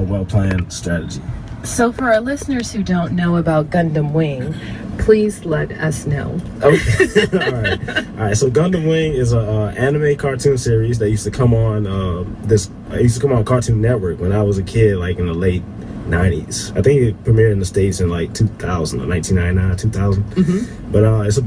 well-planned strategy. So for our listeners who don't know about Gundam Wing, please let us know. Okay. All right. So Gundam Wing is a anime cartoon series that used to come on Cartoon Network when I was a kid, like in the late 90s. I think it premiered in the States in like 2000 or 1999, 2000. Mm-hmm. But it's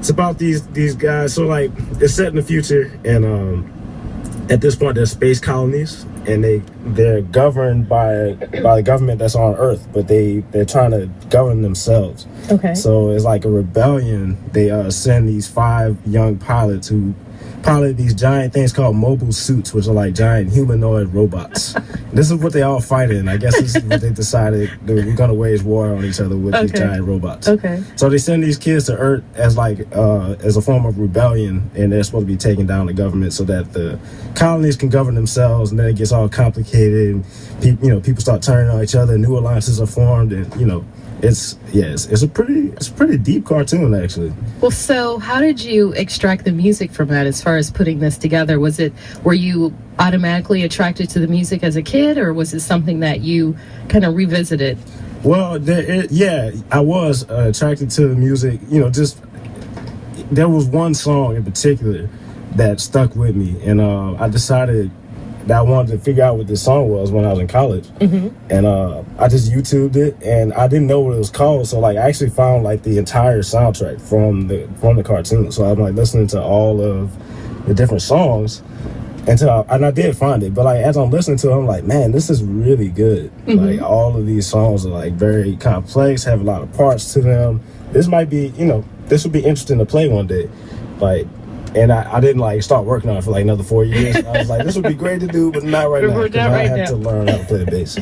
about these guys. So like it's set in the future, and at this point there's space colonies, and they're governed by the government that's on Earth, but they're trying to govern themselves. Okay. So it's like a rebellion. They send these 5 young pilots who pilot these giant things called mobile suits, which are like giant humanoid robots. This is what they all fight in. I guess this is what they decided. We're going to wage war on each other with these giant robots. Okay. So they send these kids to Earth as a form of rebellion, and they're supposed to be taking down the government so that the colonies can govern themselves. And then it gets all complicated. And people start turning on each other. New alliances are formed, and it's a pretty deep cartoon, actually. Well, so how did you extract the music from that as far as putting this together? Were you automatically attracted to the music as a kid, or was it something that you kind of revisited? Well, I was attracted to the music. Just there was one song in particular that stuck with me, and I decided that I wanted to figure out what this song was when I was in college. Mm-hmm. And I just YouTubed it, and I didn't know what it was called, so like I actually found like the entire soundtrack from the cartoon. So I'm like listening to all of the different songs and I did find it, but like as I'm listening to it, I'm like, man, this is really good. Mm-hmm. Like all of these songs are like very complex, have a lot of parts to them. This might be, this would be interesting to play one day. Like, and I didn't like start working on it for like another 4 years. I was like, this would be great to do, but not right now, because I have to learn how to play the bass.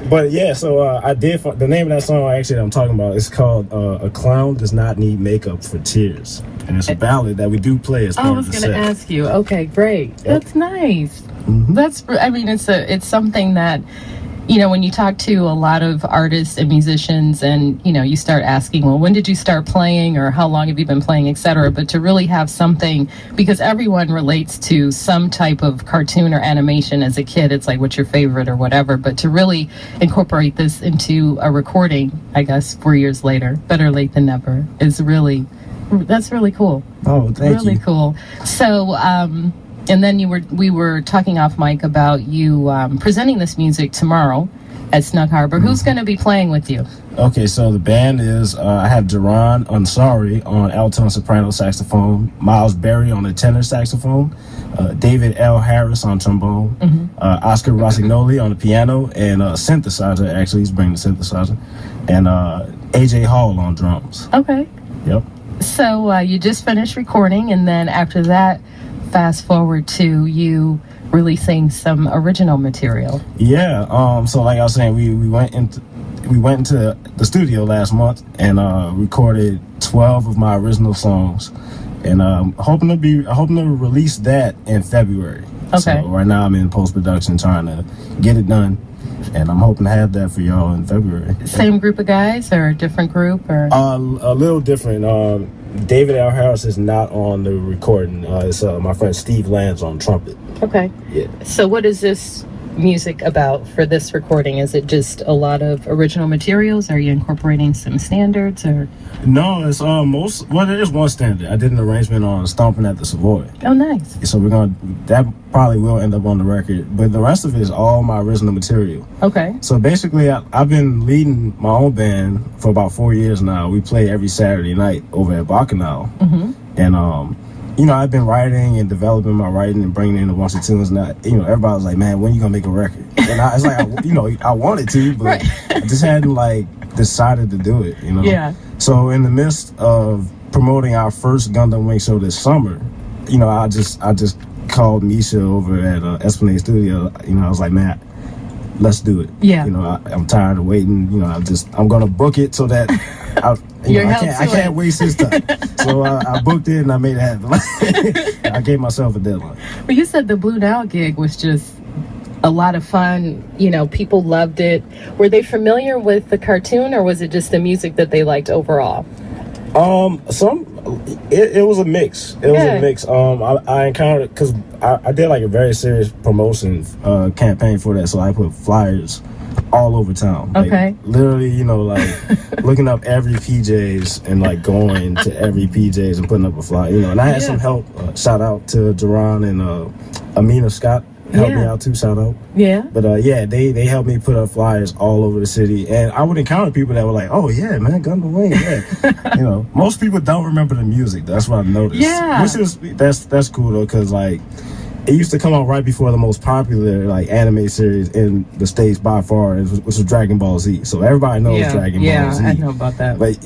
But yeah, so I did. The name of that song actually that I'm talking about is called "A Clown Does Not Need Makeup for Tears," and it's a ballad that we do play as part of the set. I was going to ask you. Okay, great. Yep. That's nice. Mm-hmm. It's something that, when you talk to a lot of artists and musicians and, you start asking, well, when did you start playing, or how long have you been playing, etc. But to really have something, because everyone relates to some type of cartoon or animation as a kid, it's like, what's your favorite or whatever. But to really incorporate this into a recording, I guess 4 years later, better late than never, that's really cool. Oh, thank you. Really cool. So, and then we were talking off mic about you presenting this music tomorrow at Snug Harbor. Mm-hmm. Who's going to be playing with you? Okay, so the band is, I have Jaron Ansari on alto and soprano saxophone, Miles Berry on the tenor saxophone, David L. Harris on trombone, mm-hmm. Oscar Rossignoli on the piano, and synthesizer, actually, he's bringing the synthesizer, and AJ Hall on drums. Okay. Yep. So you just finished recording, and then after that, fast forward to you releasing some original material. Yeah. So like I was saying, we went into the studio last month and recorded 12 of my original songs, and hoping to release that in February. Okay. So right now I'm in post-production trying to get it done, and I'm hoping to have that for y'all in February. Same group of guys or a different group, or a little different. David L. Harris is not on the recording. It's my friend Steve Lands on trumpet. Okay. Yeah. So what is this music about for this recording? Is it just a lot of original materials? Are you incorporating some standards, or? No, it's there is one standard. I did an arrangement on Stomping at the Savoy. Oh, nice. So that probably will end up on the record, but the rest of it is all my original material. Okay. So basically, I've been leading my own band for about 4 years now. We play every Saturday night over at Bacchanal. Mm-hmm. And I've been writing and developing my writing and bringing in a bunch of tunes. And everybody was like, "Man, when you gonna make a record?" And I was like, I wanted to, but right. I just hadn't decided to do it. Yeah. So in the midst of promoting our first Gundam Wing show this summer, I just called Misha over at Esplanade Studio. I was like, "Man, let's do it." Yeah. I'm tired of waiting. I'm gonna book it so that I can't waste his time. So I booked it and I made it happen. I gave myself a deadline. Well, you said the Blue Now gig was just a lot of fun. People loved it. Were they familiar with the cartoon, or was it just the music that they liked overall? Some it was a mix. It was a mix. I encountered because I did like a very serious promotion campaign for that, so I put flyers all over town. Like, literally, you know, like looking up every PJs and like going to every PJs and putting up a flyer. You know, and I had some help. Shout out to Jerron and Amina Scott. Helped me out too, shout out. But they helped me put up flyers all over the city, and I would encounter people that were like, "Oh yeah, man, Gundam Wing, yeah." You know, most people don't remember the music. That's what I noticed. That's cool though, because like it used to come out right before the most popular like anime series in the States by far, which was Dragon Ball Z. So everybody knows Dragon Ball Z. Yeah, I know about that. But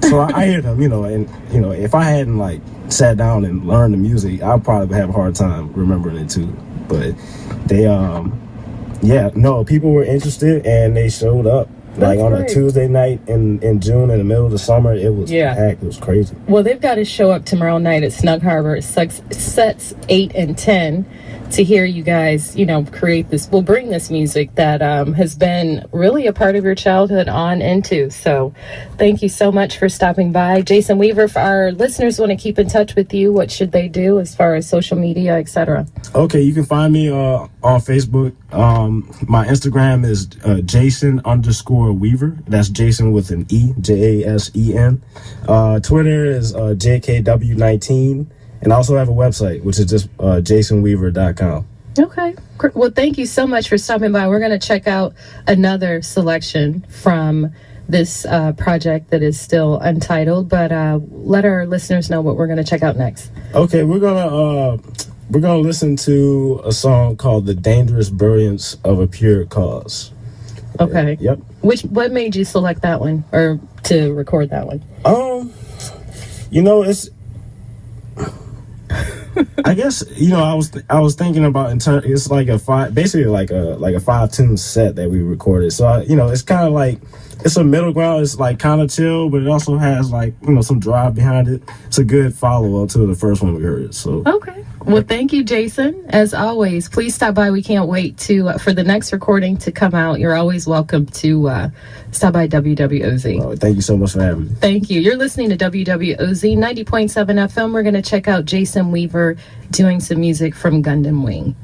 so I hear them, you know, and you know, if I hadn't like sat down and learned the music, I'd probably have a hard time remembering it too. But they, people were interested and they showed up. Like on a Tuesday night in June in the middle of the summer, it was packed. It was crazy. Well, they've got to show up tomorrow night at Snug Harbor. It sets 8 and 10 to hear you guys, you know, create this. We'll bring this music that has been really a part of your childhood on into. So thank you so much for stopping by. Jasen Weaver, if our listeners want to keep in touch with you, what should they do as far as social media, etc.? Okay, you can find me on Facebook. My Instagram is Jasen_Weaver. That's Jasen with an E, Jasen. Twitter is JKW19. And I also have a website, which is just JasenWeaver.com. Okay. Well, thank you so much for stopping by. We're going to check out another selection from this project that is still untitled, but let our listeners know what we're going to check out next. Okay, we're gonna listen to a song called "The Dangerous Brilliance of a Pure Cause." Okay. Yep. What made you select that one or to record that one? You know, it's. I guess, you know, I was thinking about it's like basically like a 5-tune set that we recorded. So you know, it's kind of like it's a middle ground. It's like kind of chill, but it also has like, you know, some drive behind it. It's a good follow up to the first one we heard. So okay. Well, thank you, Jasen. As always, please stop by. We can't wait for the next recording to come out. You're always welcome to stop by WWOZ. Oh, thank you so much for having me. Thank you. You're listening to WWOZ 90.7 FM. We're going to check out Jasen Weaver doing some music from Gundam Wing.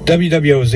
WWOZ